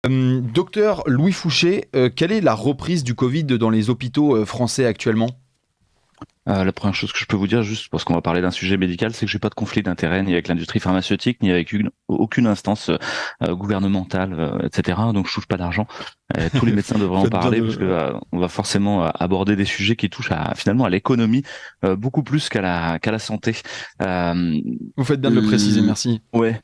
Docteur Louis Fouché, quelle est la reprise du Covid dans les hôpitaux français actuellement? La première chose que je peux vous dire, juste parce qu'on va parler d'un sujet médical, c'est que j'ai pas de conflit d'intérêt ni avec l'industrie pharmaceutique, ni avec aucune instance gouvernementale, etc. Donc je touche pas d'argent. Tous les médecins devraient en Faites bien parler parce de... que on va forcément aborder des sujets qui touchent finalement à l'économie beaucoup plus qu'à la santé. Euh, Vous faites bien de le préciser, merci. ouais.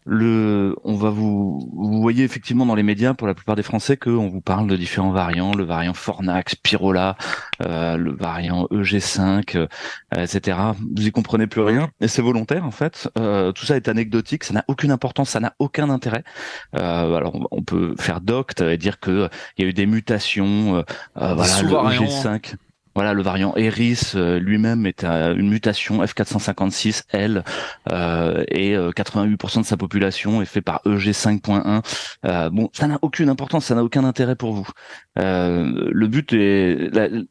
Vous voyez effectivement dans les médias pour la plupart des Français qu'on vous parle de différents variants, le variant Fornax, Pyrola, le variant EG5, etc. Vous y comprenez plus rien et c'est volontaire en fait. Tout ça est anecdotique, ça n'a aucune importance, ça n'a aucun intérêt. Alors on peut faire docte et dire que il y a eu des mutations, Des voilà le sous-variants. EG5. Voilà, le variant Eris lui-même est une mutation F456L et 88% de sa population est fait par EG5.1. Bon, ça n'a aucune importance, ça n'a aucun intérêt pour vous. Le but est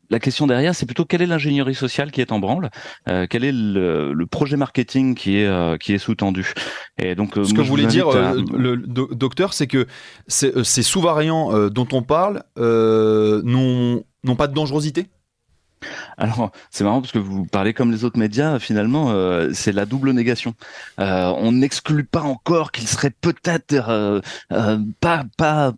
la question derrière, c'est plutôt quelle est l'ingénierie sociale qui est en branle, quel est le projet marketing qui est sous-tendu. Et donc Ce que moi je voulait vous dire invite à docteur, c'est que ces sous-variants dont on parle n'ont pas de dangerosité? Alors, c'est marrant parce que vous parlez comme les autres médias, finalement, c'est la double négation. On n'exclut pas encore qu'il serait peut-être pas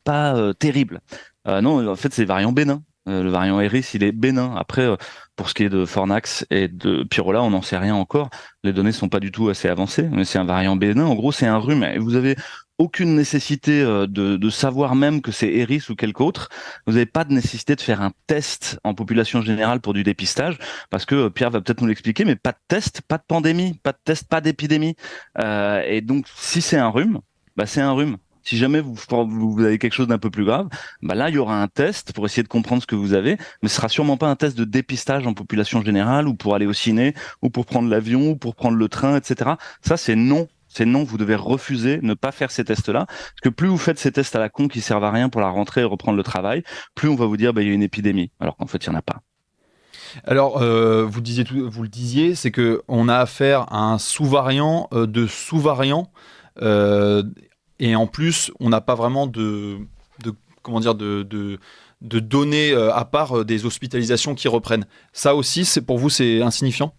terrible. Non, en fait, c'est variant bénin. Le variant Eris, il est bénin. Après, pour ce qui est de Fornax et de Pyrola, on n'en sait rien encore. Les données sont pas du tout assez avancées, mais c'est un variant bénin. En gros, c'est un rhume. Et vous avez aucune nécessité de savoir même que c'est Eris ou quelque autre. Vous n'avez pas de nécessité de faire un test en population générale pour du dépistage, parce que Pierre va peut-être nous l'expliquer, mais pas de test, pas de pandémie, pas de test, pas d'épidémie. Et donc, si c'est un rhume, bah c'est un rhume. Si jamais vous avez quelque chose d'un peu plus grave, bah là, il y aura un test pour essayer de comprendre ce que vous avez, mais ce sera sûrement pas un test de dépistage en population générale ou pour aller au ciné ou pour prendre l'avion ou pour prendre le train, etc. Ça, c'est non. C'est non, vous devez refuser, ne pas faire ces tests-là. Parce que plus vous faites ces tests à la con qui servent à rien pour la rentrée et reprendre le travail, plus on va vous dire bah, il y a une épidémie, alors qu'en fait il n'y en a pas. Alors, vous le disiez, c'est que on a affaire à un sous-variant de sous-variant, euh, et en plus, on n'a pas vraiment de comment dire, de données à part des hospitalisations qui reprennent. Ça aussi, c'est pour vous, c'est insignifiant?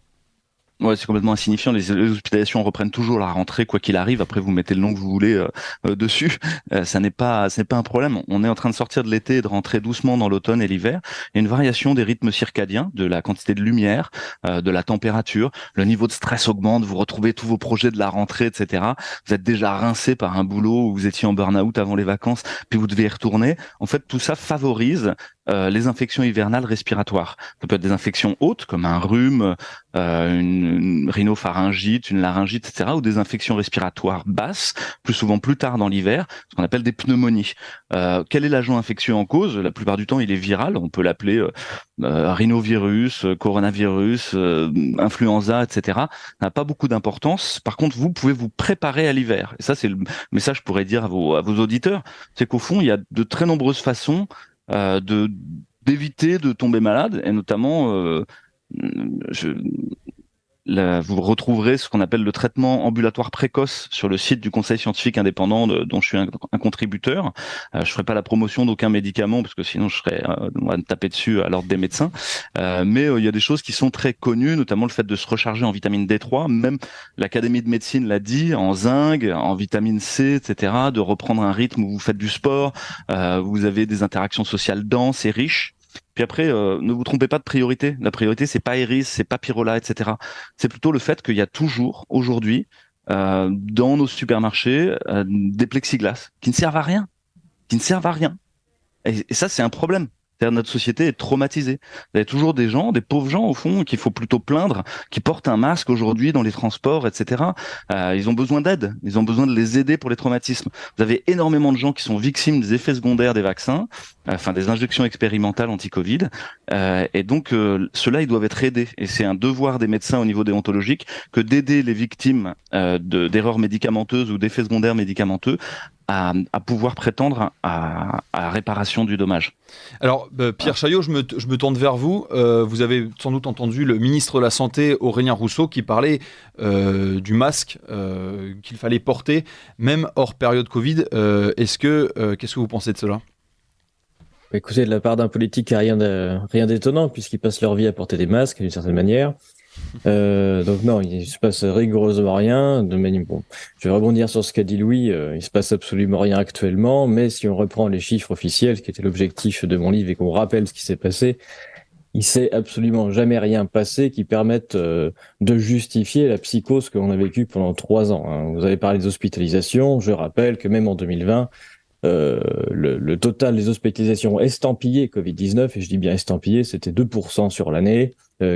Ouais, c'est complètement insignifiant. Les hospitalisations reprennent toujours la rentrée, quoi qu'il arrive. Après, vous mettez le nom que vous voulez dessus. Ça n'est pas un problème. On est en train de sortir de l'été et de rentrer doucement dans l'automne et l'hiver. Il y a une variation des rythmes circadiens, de la quantité de lumière, de la température. Le niveau de stress augmente. Vous retrouvez tous vos projets de la rentrée, etc. Vous êtes déjà rincé par un boulot où vous étiez en burn-out avant les vacances, puis vous devez y retourner. En fait, tout ça favorise les infections hivernales respiratoires. Ça peut être des infections hautes, comme un rhume, une rhinopharyngite, une laryngite, etc., ou des infections respiratoires basses, plus souvent plus tard dans l'hiver, ce qu'on appelle des pneumonies. Quel est l'agent infectieux en cause? La plupart du temps, il est viral. On peut l'appeler rhinovirus, coronavirus, influenza, etc. Ça n'a pas beaucoup d'importance. Par contre, vous pouvez vous préparer à l'hiver. Et ça, c'est le message que je pourrais dire à vos auditeurs. C'est qu'au fond, il y a de très nombreuses façons de d'éviter de tomber malade, et notamment je, vous retrouverez ce qu'on appelle le traitement ambulatoire précoce sur le site du Conseil scientifique indépendant dont je suis un contributeur. Je ferai pas la promotion d'aucun médicament parce que sinon je serais on va me taper dessus à l'ordre des médecins. Mais il y a des choses qui sont très connues, notamment le fait de se recharger en vitamine D3. Même l'Académie de médecine l'a dit, en zinc, en vitamine C, etc. De reprendre un rythme où vous faites du sport, vous avez des interactions sociales denses et riches. Puis après, ne vous trompez pas de priorité. La priorité, c'est pas Eris, c'est pas Pyrola, etc. C'est plutôt le fait qu'il y a toujours, aujourd'hui, dans nos supermarchés, des plexiglas qui ne servent à rien, qui ne servent à rien. Et ça, c'est un problème. C'est-à-dire notre société est traumatisée. Il y a toujours des gens, des pauvres gens au fond, qu'il faut plutôt plaindre, qui portent un masque aujourd'hui dans les transports, etc. Ils ont besoin d'aide. Ils ont besoin de les aider pour les traumatismes. Vous avez énormément de gens qui sont victimes des effets secondaires des vaccins, enfin des injections expérimentales anti-Covid. Et donc, ceux-là, ils doivent être aidés. Et c'est un devoir des médecins au niveau déontologique que d'aider les victimes d'erreurs médicamenteuses ou d'effets secondaires médicamenteux à pouvoir prétendre à réparation du dommage. Alors, Pierre Chaillot, je me tourne vers vous. Vous avez sans doute entendu le ministre de la Santé, Aurélien Rousseau, qui parlait du masque qu'il fallait porter, même hors période Covid. Qu'est-ce que vous pensez de cela ? Écoutez, de la part d'un politique, il n'y a rien d'étonnant, puisqu'ils passent leur vie à porter des masques, d'une certaine manière. Donc non, il se passe rigoureusement rien. Bon, je vais rebondir sur ce qu'a dit Louis. Il se passe absolument rien actuellement, mais si on reprend les chiffres officiels, ce qui était l'objectif de mon livre, et qu'on rappelle ce qui s'est passé, il s'est absolument jamais rien passé qui permette de justifier la psychose qu'on a vécue pendant 3 ans, hein. Vous avez parlé des hospitalisations. Je rappelle que même en 2020, le total des hospitalisations estampillées Covid-19, et je dis bien estampillées, c'était 2% sur l'année,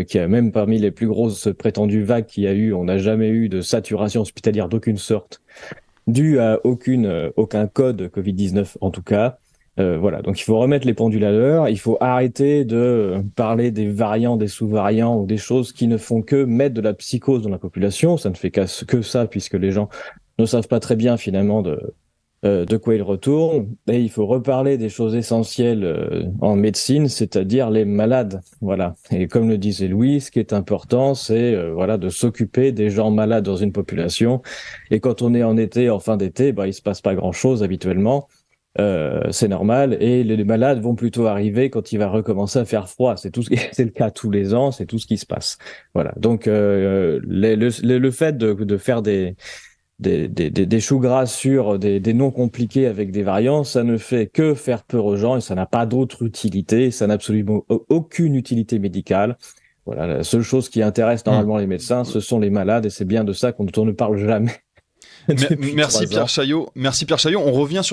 qui a même parmi les plus grosses prétendues vagues qu'il y a eu, on n'a jamais eu de saturation hospitalière d'aucune sorte, due à aucun code Covid-19 en tout cas. Voilà, donc il faut remettre les pendules à l'heure, il faut arrêter de parler des variants, des sous-variants ou des choses qui ne font que mettre de la psychose dans la population. Ça ne fait que ça, puisque les gens ne savent pas très bien finalement de quoi il retourne, et il faut reparler des choses essentielles en médecine, c'est-à-dire les malades. Voilà. Et comme le disait Louis, ce qui est important, c'est voilà, de s'occuper des gens malades dans une population. Et quand on est en été, en fin d'été, il se passe pas grand-chose habituellement. C'est normal. Et les malades vont plutôt arriver quand il va recommencer à faire froid. C'est le cas tous les ans. C'est tout ce qui se passe. Voilà. Donc le fait de faire des choux gras sur des noms compliqués avec des variants, ça ne fait que faire peur aux gens et ça n'a pas d'autre utilité, ça n'a absolument aucune utilité médicale. Voilà, la seule chose qui intéresse normalement les médecins, ce sont les malades, et c'est bien de ça dont on ne parle jamais depuis Merci 3 ans. Pierre Chaillot. On revient sur